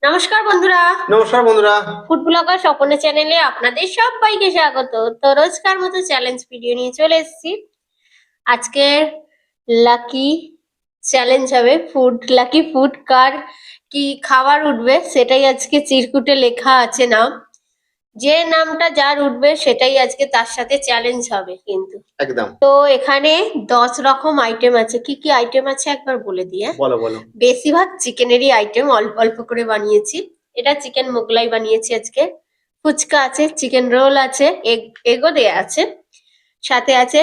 নমস্কার বন্ধুরা। নমস্কার বন্ধুরা। ফুড ব্লগার স্বপনের চ্যানেলে আপনাদের সবাইকে স্বাগত। তো রোজকার মতো চ্যালেঞ্জ ভিডিও নিয়ে চলে এসেছি। আজকে লাকি চ্যালেঞ্জ হবে লাকি ফুড কার কি খাবার উঠবে সেটাই আজকে চিরকুটে লেখা আছে নাম। যে নামটা যার উঠবে সেটাই আজকে তার সাথে চ্যালেঞ্জ হবে কিন্তু। একদম। তো এখানে 10 রকম আইটেম আছে। কি কি আইটেম আছে একবার বলে দিয়ে। বলো বলো। বেশিরভাগ চিকেনেরই আইটেম, অল্প অল্প করে বানিয়েছি। এটা চিকেন মোগলাই বানিয়েছি আজকে। ফুচকা আছে, চিকেন রোল আছে, এগও দেয়া আছে। সাথে আছে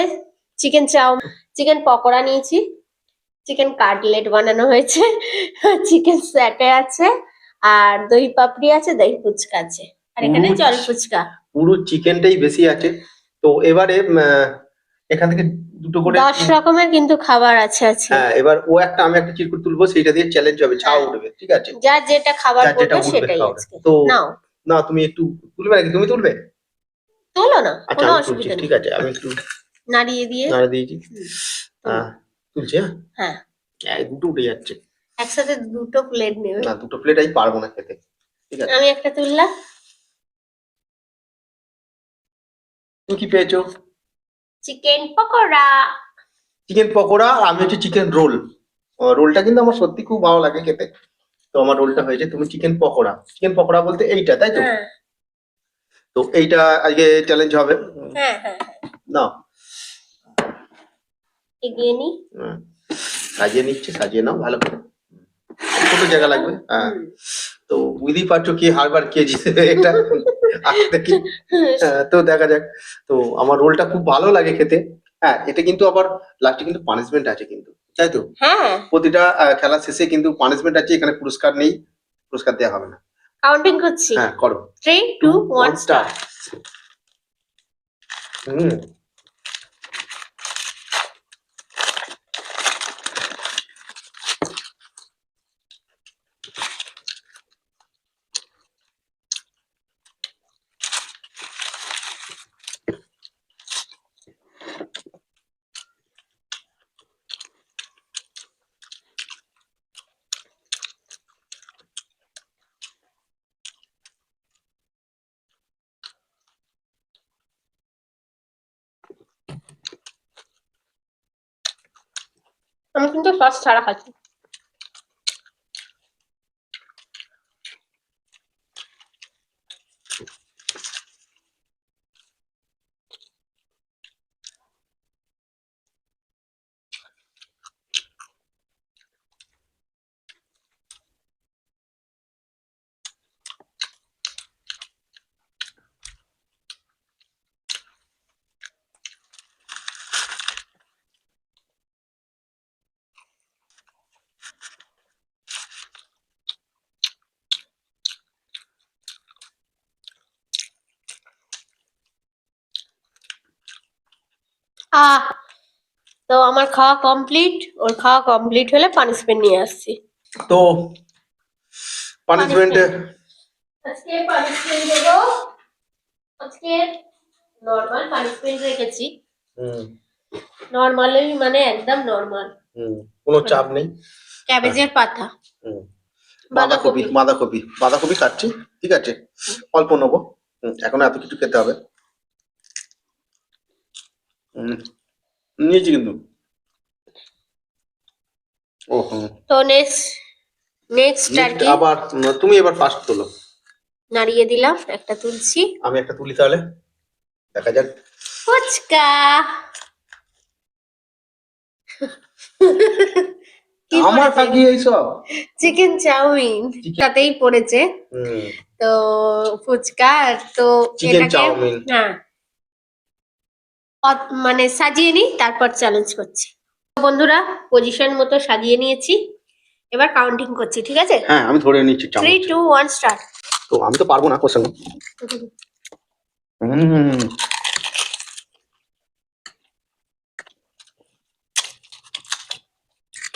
চিকেন চিকেন পকোড়া নিয়েছি, চিকেন কাটলেট বানানো হয়েছে, চিকেন স্যাটে আছে, আর দই পাপড়ি আছে, দই ফুচকা আছে, আর এখানে জল ফুচকা। পুরো চিকেনটাই বেশি আছে। তো এবারে এখান থেকে দুটো করে 10 রকমের কিন্তু খাবার আছে আছে। হ্যাঁ, এবার ও একটা আমি একটা চিরকুট তুলবো, সেইটা দিয়ে চ্যালেঞ্জ হবে, ছাও উঠবে, ঠিক আছে? যার যেটা খাবার যার যেটা পড়বে উঠবে সেটাই খাওয়াবে। আজকে। তো নাও না, তুমি একটু তুলবে নাকি? তুমি তুলবে? তোলো না, আচ্ছা, কোনো আমি তুলছি, অসুবিধা নেই। ঠিক আছে। আমি একটু নাড়িয়ে দিয়ে নাড়া দিয়েছি। তোলো। তুলছি। হ্যাঁ, দুটো উঠে যাচ্ছে। একসাথে দুটো প্লেট নেবে। না, দুটো প্লেট আমি পারবো না খেতে, ঠিক আছে? আমি একটা তুললাম। তুমি কি পেয়েছো? চিকেন পকোড়া। চিকেন পকোড়া। আর আমি হচ্ছে চিকেন রোল। রোলটা কিন্তু আমার সত্যি খুব ভালো লাগে খেতে। তো আমার রোলটা হয়েছে, তুমি চিকেন পকোড়া। চিকেন পকোড়া বলতে এইটা, তাই তো? হ্যাঁ তো এইটা আজকে চ্যালেঞ্জ হবে। হ্যাঁ হ্যাঁ। না, এগিয়ে নি। সাজিয়ে নিচ্ছে, সাজিয়ে নাও ভালো করে। ছোট জায়গা লাগবে। হ্যাঁ। তো বুঝতেই পারছো কি হারবার কে জিতবে এটা। আগে দেখি। তো দেখা যাক। তো আমার রোলটা খুব ভালো লাগে খেতে। হ্যাঁ, এটা কিন্তু আবার লাস্টে কিন্তু পানিশমেন্ট আছে কিন্তু, তাই তো? হ্যাঁ, প্রতিটা খেলার শেষে কিন্তু পানিশমেন্ট আছে, এখানে পুরস্কার নেই, পুরস্কার দেওয়া হবে না। কাউন্টিং করছি। হ্যাঁ, করো। 3 2 1 স্টার্ট। হুম। আমি কিন্তু সস ছাড়া খাচ্ছি। আহ তো আমার খাওয়া কমপ্লিট। ওর খাওয়া কমপ্লিট হলে পানিশমেন্ট নিয়ে আসছি। তো পানিশমেন্ট আজকে পানিশমেন্ট দেবো। আজকে নরমাল পানিশমেন্ট রেখেছি। নরমালি মানে একদম নরমাল। কোনো চাপ নেই। ক্যাবেজের পাতা, বাঁধাকপি, বাঁধাকপি। বাঁধাকপি, বাঁধাকপি কাটছি, ঠিক আছে? অল্প নেবো। এখন এত কিছু খেতে হবে। নিয়েছি কিন্তু। ওহো। তো নেক্সট আর কি আবার তুমি এবার ফার্স্ট তোলো। নাড়িয়ে দিলাম, একটা তুলছি। আমি একটা তুলি তাহলে, দেখা যাক। ফুচকা। কি আমার পড়েছে? ভাগ্যে এইসব চিকেন চাউমিন তাতেই পড়েছে। তো ফুচকা। তো চিকেন এটাকে চাউমিন। হ্যাঁ মানে সাজিয়ে নিই, তারপর চ্যালেঞ্জ করছি। বন্ধুরা, পজিশন মতো সাজিয়ে নিয়েছি। এবার কাউন্টিং করছি, ঠিক আছে? হ্যাঁ, আমি ধরে নিচ্ছি 3 চামচ। 2 1 স্টার্ট। তো আমি তো পারবো না কোশ্চেন।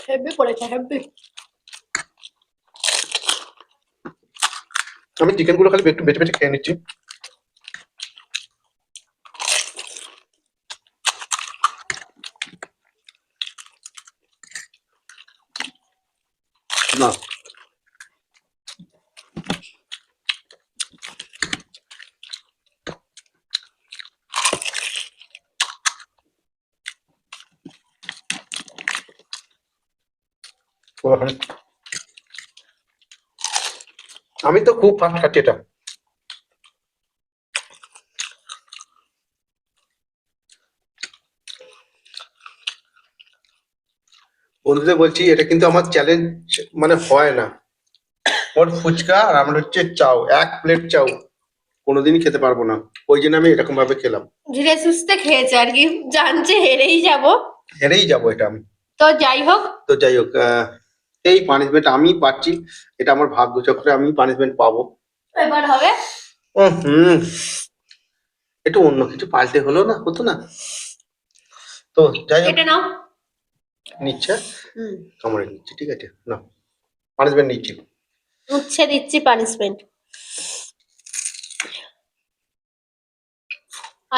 হেভি পড়েছে, হেভি। আমি চিকেন গুলো খালি একটু বেছে বেছে খেয়ে নিচ্ছি। না, আমি তো খুব ফাস্ট খাচ্ছি এটা। বন্ধুদের বলছি এটা কিন্তু আমার চ্যালেঞ্জ মানে হয় না। ওর ফুচকা আর আমার হচ্ছে চাউ, 1 প্লেট চাউ কোনোদিনই খেতে পারবো না, ওই জন্য আমি এরকম ভাবে খেলাম। ধীরে সুস্থে খেয়েছে আর কি, জানছে হেরেই যাব। হেরেই যাবো এটা আমি। তো যাই হোক, তো যাই হোক, এই পানিশমেন্ট আমি পাচ্ছি, এটা আমার ভাগ্য চক্রে আমি পানিশমেন্ট পাবো। এবার হবে হুম, একটু অন্য কিছু পাল্টে হলো না, হতো না। তো যাই হোক, এটা নাও। নিচ্ছে হুম, কামড়ে নিচ্ছে, ঠিক আছে না, পানিশমেন্ট নিচ্ছি। উচ্ছে দিচ্ছি পানিশমেন্ট।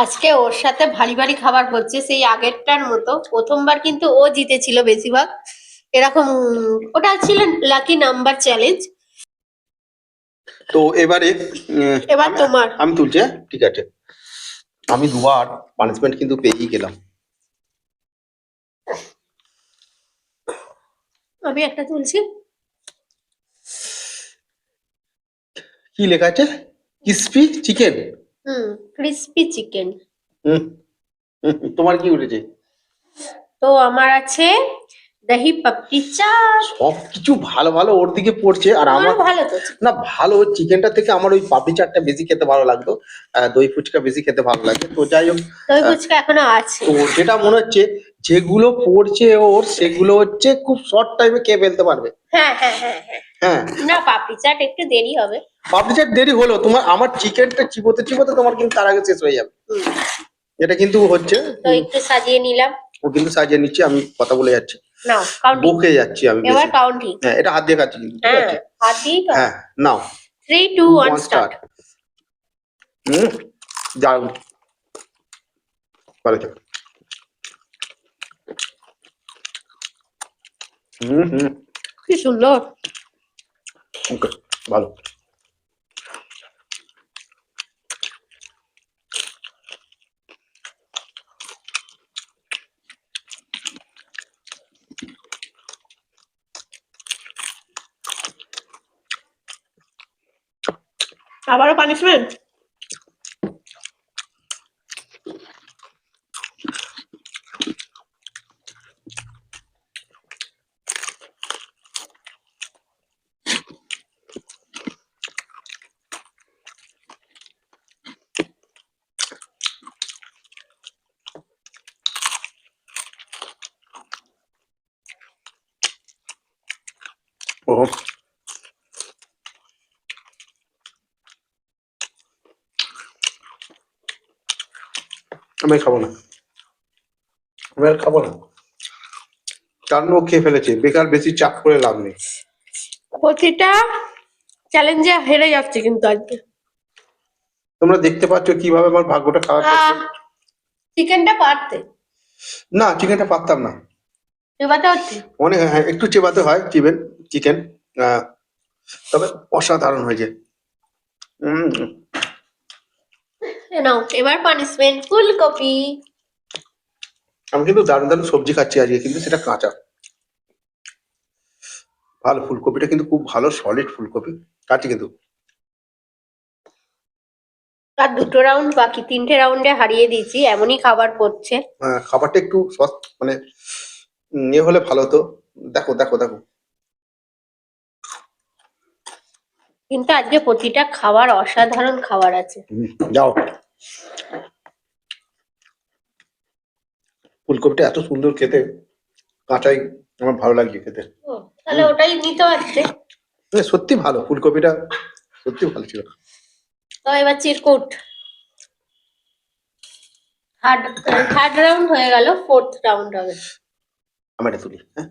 আজকে ওর সাথে ভারী ভারী খাবার হচ্ছে সেই আগেরটার মতো। প্রথমবার কিন্তু ও জিতেছিল বেশিরভাগ এরকম। ওটা ছিল লাকি নাম্বার চ্যালেঞ্জ। তো এবারে এবার তোমার। আমি তুলছি, হ্যাঁ? ঠিক আছে, আমি দুবার পানিশমেন্ট কিন্তু পেয়েই গেলাম। আমি একটা তুলছি। কি লেখা আছে? Crispy chicken. Crispy chicken. হুম, তোমার কি উঠেছে? তো আমার আছে দহি পাপড়ি চাট। সবকিছু ভালো ভালো ওর দিকে পড়ছে, আর আমার আমারও ভালো তো। না, ভালো চিকেনটা থেকে আমার ওই পাপড়ি চাটটা বেশি খেতে ভালো লাগতো, দই ফুচকা বেশি খেতে ভালো লাগে। তো যাই হোক, দই ফুচকা এখনো আছে। তো যেটা মনে হচ্ছে যেগুলো পড়ছে ওর সেগুলো হচ্ছে খুব শর্ট টাইমে খেয়ে ফেলতে পারবে। হ্যাঁ হ্যাঁ হ্যাঁ হ্যাঁ। হ্যাঁ, না, পাপড়ি চাট একটু দেরি হবে। পাপড়ি চাট দেরি হলো, তোমার আমার চিকেনটা চিবোতে চিবোতে তোমার কিন্তু তার আগে শেষ হয়ে যাবে। এটা কিন্তু হচ্ছে, তো একটু সাজিয়ে নিলাম। ও কিন্তু সাজিয়ে নিচ্ছে, আমি কথা বলে যাচ্ছি, নাও কাউন্টিং। বকে যাচ্ছি আমি এবার বেশি। কাউন্টিং। হ্যাঁ, এটা হাত দিয়ে খাচ্ছি কিন্তু, ঠিক হ্যাঁ, আছে। হাত দিয়েই তো। হ্যাঁ, নাও, 3 2 1 1 স্টার্ট। স্টার্ট। হুম, দারুণ, ভালো থেকো। হুম, কি সুন্দর। ওকে, ভালো। আবারও পানিশমেন্ট। ও, আমি আর খাবো না, আমি আর খাবো না, কারণ ও খেয়ে ফেলেছে, বেকার বেশি চাপ করে লাভ নেই। প্রতিটা চ্যালেঞ্জে হেরে যাচ্ছে কিন্তু আজকে। তোমরা দেখতে পাচ্ছ কিভাবে আমার ভাগ্যটা খারাপ করছে। চিকেনটা পারতে না, চিকেনটা পারতাম না, এবারে হচ্ছে। অনেক, হ্যাঁ, একটু চেবাতে হয় চিকেন, তবে অসাধারণ হয়েছে। হম, নাও এবার পানিশমেন্ট ফুলকপি। আমি কিন্তু দারুণ দারুণ সবজি খাচ্ছি আজকে, কিন্তু সেটা কাঁচা। ভালো, ফুলকপিটা কিন্তু খুব ভালো সলিড ফুলকপি কাটছি কিন্তু। আর 2টো রাউন্ড বাকি, 3টে রাউন্ডে হারিয়ে দিয়েছি, এমনই খাবার পড়ছে। খাবারটা একটু মানে ইয়ে হলে ভালো হতো। দেখো দেখো দেখো, কিন্তু আজকে প্রতিটা খাবার অসাধারণ খাবার আছে। যাও, ফুলকপিটা এত সুন্দর খেতে, কাঁচাই আমার ভালো লাগছে খেতে। তাহলে ওটাই নিতে পারছে। সত্যি ভালো, ফুলকপিটা সত্যি ভালো ছিল। তো এবার চিরকুট। থার্ড রাউন্ড হয়ে গেল, 4th রাউন্ড হবে। আমি এটা তুলি, হ্যাঁ।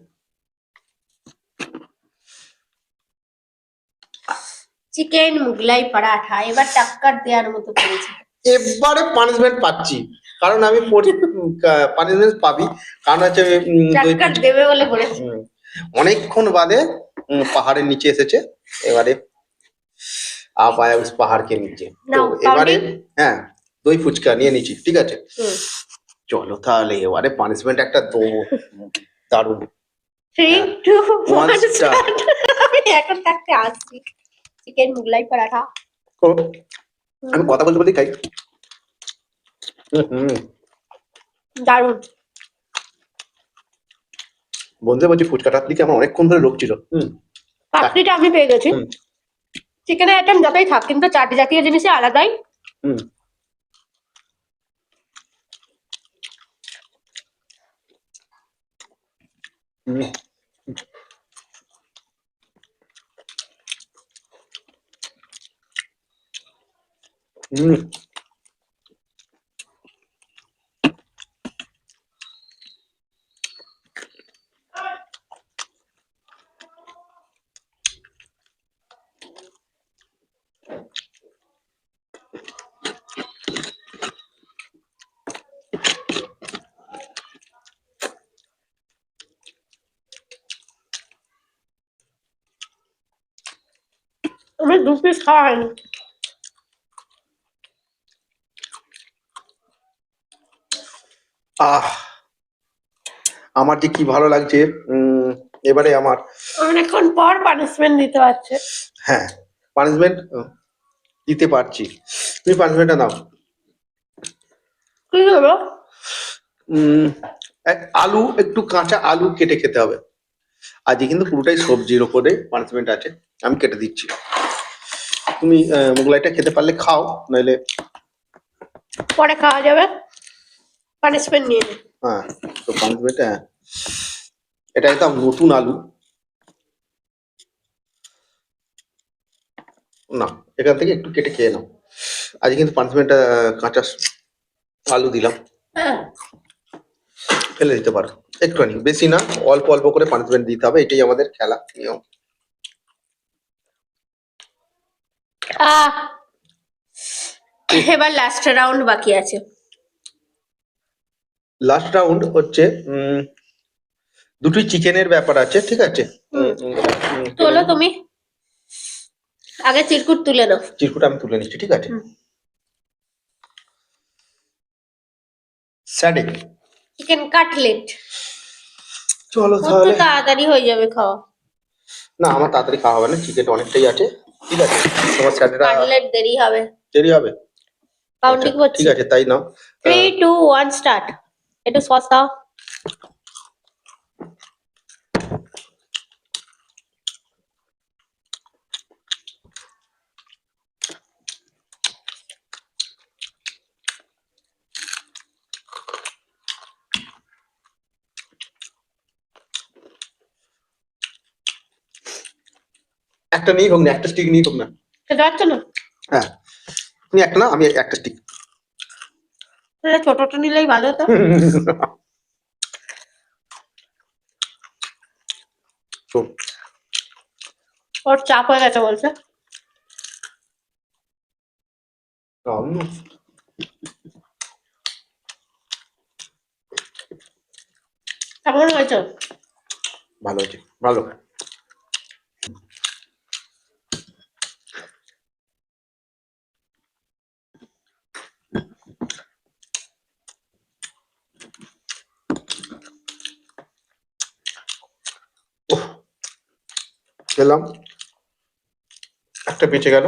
চিকেন মুগলাই পরাঠা এবার টাক্কার দেওয়ার মতো করেছে। এবারে পানিশমেন্ট পাচ্ছি, কারণ আমি পানিশমেন্ট পাবি, কারণ হচ্ছে টাক্কার দেবে বলে বলেছে। অনেকক্ষণ বাদে পাহাড়ের নিচে এসেছে, এবারে পাহাড়কে নিচে। তো এবারে হ্যাঁ, দই ফুচকা নিয়ে নিচ্ছি, ঠিক আছে। চলো তাহলে এবারে পানিশমেন্ট একটা দেবো, দারুণ। 3, হ্যাঁ। 2, One 1 start. স্টার্ট। আমি এখন থাকতে আসছি চিকেন মুগলাই পরাঠা। ও, আমি কথা বলতে বলতে খাই। হুম, দারুণ। বন্ধু বলছি ফুচকাটার দিকে আমার অনেকক্ষণ ধরে লোক ছিল। পাপড়িটা আমি পেয়ে গেছি। হুম, চিকেনের আইটেম যতই থাক কিন্তু চাট জাতীয় জিনিসে আলাদাই। হুম, হুম, হুম। আমি 2 পিস খাওয়া হয়নি। আহ, আমার যে কি ভালো লাগছে। এবারে আমার অনেকক্ষণ পর পানিশমেন্ট দিতে পারছে। হ্যাঁ পানিশমেন্ট দিতে পারছি। তুমি পানিশমেন্টটা নাও। কি হলো? আলু, একটু কাঁচা আলু কেটে খেতে হবে। আজকে কিন্তু পুরোটাই সবজির ওপরে পানিশমেন্ট আছে, আমি কেটে দিচ্ছি। তুমি মোগলাইটা খেতে পারলে খাও, নইলে পরে খাওয়া যাবে। পানিশমেন্ট নিয়ে নে। হ্যাঁ। তো পানিশমেন্ট, হ্যাঁ, এটা একদম নতুন আলু না, এখান থেকে একটু কেটে খেয়ে নাও। আজকে কিন্তু পানিশমেন্টটা কাঁচা আলু দিলাম, হ্যাঁ। ফেলে দিতে পারো একটুখানি, বেশি না, অল্প অল্প করে পানিশমেন্ট দিতে হবে, এটাই আমাদের খেলা নিয়ম। আহ এবার লাস্ট রাউন্ড বাকি আছে। লাস্ট রাউন্ড হচ্ছে দুটোই চিকেনের ব্যাপার আছে, ঠিক আছে। তোলো তুমি। আগে চিরকুট তুলে নাও। চিরকুট আমি তুলে নিচ্ছি, ঠিক আছে। হুম। স্যাডেক, চিকেন কাটলেট। চলো কত তাহলে। তাড়াতাড়ি হয়ে যাবে খাওয়া। না, আমার তাড়াতাড়ি খাওয়া হবে না, চিকেন অনেকটাই আছে, ঠিক আছে। তোমার স্যাডেটা কাটলেট দেরি হবে। দেরি হবে। কাউন্টিং আচ্ছা, করছি। ঠিক আছে, তাই নাও। 3, 2, 1 স্টার্ট। একটু সস দাও। একটা নিয়ে হোক না, একটা স্টিক নিয়ে হোক না। খেতে পারছো না? হ্যাঁ, তুমি একটা না, আমি একটা স্টিক। তাহলে ছোটটা নিলেই ভালো হতো। ওর চাপ হয়ে গেছে বলছে। কেমন হয়েছে? ভালো হয়েছে, ভালো। ওহ, খেলাম, একটা বেঁচে গেল।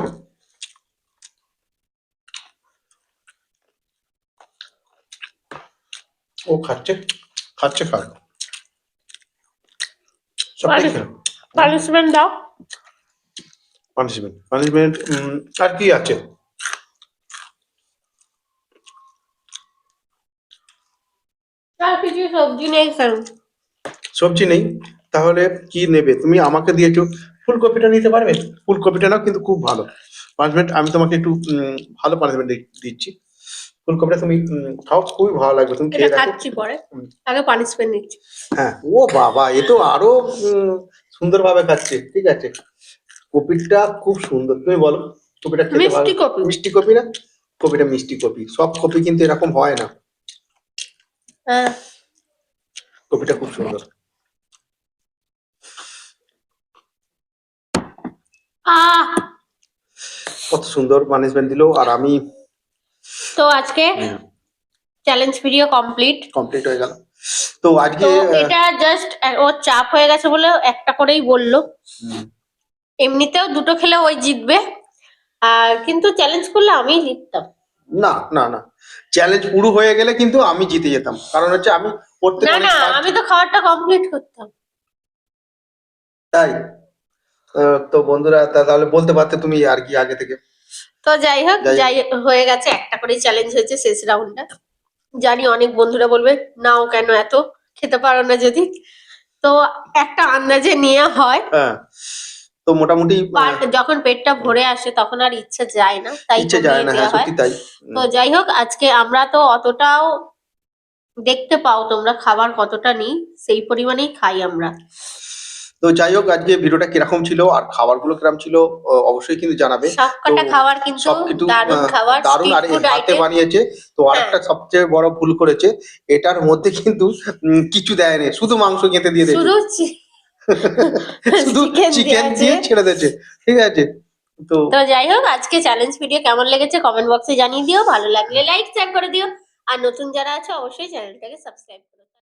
ও খাচ্ছে, খাচ্ছে, খাক, সবটাই খেলো। পানিশমেন্ট দাও। পানিশমেন্ট, পানিশমেন্ট আর কি আছে? আর কিছু সবজি নেই কেন? সবজি নেই, তাহলে কি নেবে? তুমি আমাকে দিয়েছো, ফুলকপিটা নিতে পারবে? ফুলকপিটা নাও, কিন্তু খুব ভালো পানিশমেন্ট। আমি তোমাকে একটু ভালো পানিশমেন্ট দিচ্ছি। ফুলকপিটা তুমি খাও, খুবই ভালো লাগবে, তুমি এটা খেয়ে দেখো। খাচ্ছি পরে। আগে পানিশমেন্ট নিচ্ছি। হ্যাঁ, ও বাবা, এ তো আরো সুন্দরভাবে খাচ্ছে, ঠিক আছে। কপিটা খুব সুন্দর, তুমি বলো, কপিটা খেতে ভালো? মিষ্টি কপি। মিষ্টি কপি না? কপিটা মিষ্টি কপি, সব কপি কিন্তু এরকম হয় না, হ্যাঁ। কপিটা খুব সুন্দর। আহ কত সুন্দর ম্যানেজমেন্ট দিলো, আর আমি তো আজকে চ্যালেঞ্জ ভিডিও কমপ্লিট। কমপ্লিট হয়ে গেল। তো আজকে তো এটা জাস্ট ওর চাপ হয়ে গেছে বলে একটা করেই বললো। হুম, এমনিতেও দুটো খেলে ওই জিতবে, আর কিন্তু চ্যালেঞ্জ করলে আমিই জিততাম। না না না, চ্যালেঞ্জ পুরো হয়ে গেলে কিন্তু আমি জিতে যেতাম, কারণ হচ্ছে আমি প্রত্যেক না অনেক না, fast- আমি তো খাবারটা কমপ্লিট করতাম। তাই তো বন্ধুরা তাহলে বলতে পারতে তুমি আর কি আগে থেকে। তো যাই হোক, যাই হোক। যাই হয়ে গেছে, একটা করেই চ্যালেঞ্জ হয়েছে শেষ রাউন্ডটা। জানি অনেক বন্ধুরা বলবে নাও কেন এত খেতে পারো না যদি, তো একটা আন্দাজে নেওয়া হয়। হ্যাঁ, তো মোটামুটি বাট যখন পেটটা ভরে আসে তখন আর ইচ্ছা যায় না, তাই ইচ্ছে কমিয়ে যায় না, হ্যাঁ দেওয়া হয়। সত্যি তাই। তো যাই হোক, আজকে আমরা তো অতটাও দেখতে পাও তোমরা খাবার কতটা নিই, সেই পরিমাণেই খাই আমরা। তো যাই হোক, আজকে ভিডিওটা কিরকম ছিল আর খাবারগুলো কিরকম ছিল অবশ্যই কিন্তু জানাবে। সব তো কটা খাবার কিন্তু সবকিছু দারুণ খাবার, দারুণ, স্ট্রিট আর এই ফুড হাতে আইটেম। বানিয়েছে। তো হ্যাঁ, আরেকটা সবচেয়ে বড় ভুল করেছে, এটার মধ্যে কিন্তু কিছু দেয়নি, শুধু মাংস খেতে দিয়ে দিয়েছে, শুধু শুধু চিকেন চিকেন দিয়েছে। দিয়ে ছেড়ে দিয়েছে, ঠিক আছে। তো তো যাই হোক, আজকে চ্যালেঞ্জ ভিডিও কেমন লেগেছে কমেন্ট বক্সে জানিয়ে দিও, ভালো লাগলে লাইক শেয়ার করে দিও, আর নতুন যারা আছে অবশ্যই চ্যানেলটাকে সাবস্ক্রাইব করো।